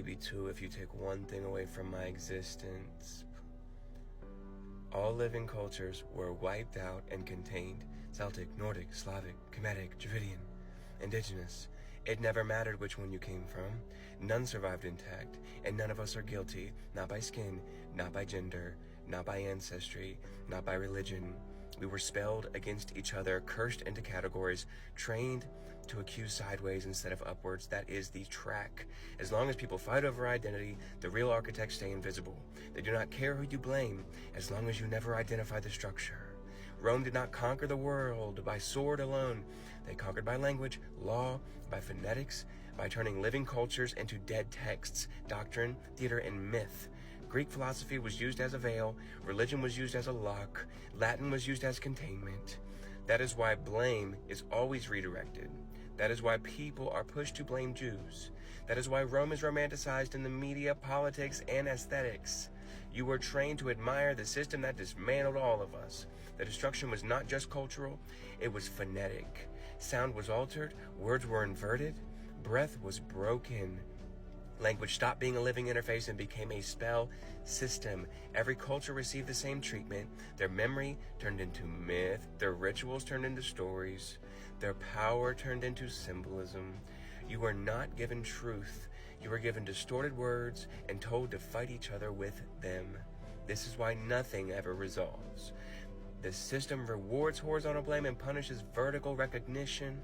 EB2, if you take one thing away from my existence, all living cultures were wiped out and contained. Celtic, Nordic, Slavic, Kemetic, Dravidian, indigenous. It never mattered which one you came from. None survived intact, and none of us are guilty, not by skin, not by gender, not by ancestry, not by religion. We were spelled against each other, cursed into categories, trained to accuse sideways instead of upwards. That is the track. As long as people fight over identity, the real architects stay invisible. They do not care who you blame, as long as you never identify the structure. Rome did not conquer the world by sword alone. They conquered by language, law, by phonetics, by turning living cultures into dead texts, doctrine, theater, and myth. Greek philosophy was used as a veil, religion was used as a lock, Latin was used as containment. That is why blame is always redirected. That is why people are pushed to blame Jews. That is why Rome is romanticized in the media, politics, and aesthetics. You were trained to admire the system that dismantled all of us. The destruction was not just cultural, it was phonetic. Sound was altered, words were inverted, breath was broken. Language stopped being a living interface and became a spell system. Every culture received the same treatment. Their memory turned into myth. Their rituals turned into stories. Their power turned into symbolism. You were not given truth. You were given distorted words and told to fight each other with them. This is why nothing ever resolves. The system rewards horizontal blame and punishes vertical recognition.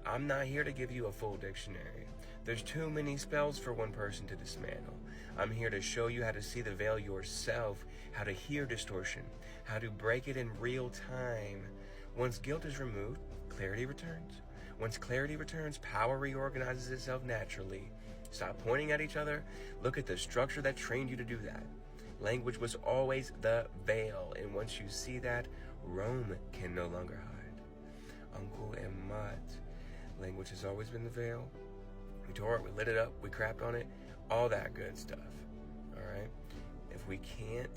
I'm not here to give you a full dictionary. There's too many spells for one person to dismantle. I'm here to show you how to see the veil yourself, how to hear distortion, how to break it in real time. Once guilt is removed, clarity returns. Once clarity returns, power reorganizes itself naturally. Stop pointing at each other. Look at the structure that trained you to do that. Language was always the veil, and once you see that, Rome can no longer hide. Uncle and Mott. Language has always been the veil. We tore it, we lit it up, we crapped on it, all that good stuff, all right? If we can't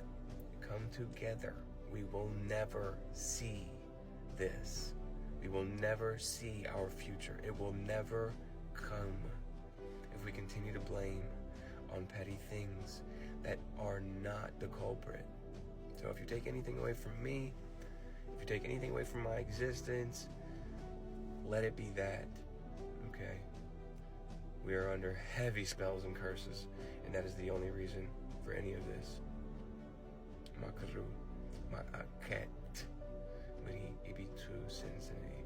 come together, we will never see this. We will never see our future. It will never come if we continue to blame on petty things that are not the culprit. So if you take anything away from me, if you take anything away from my existence, let it be that, okay? We are under heavy spells and curses, and that is the only reason for any of this. Makaru, ma'aket, mari ibitu sensei.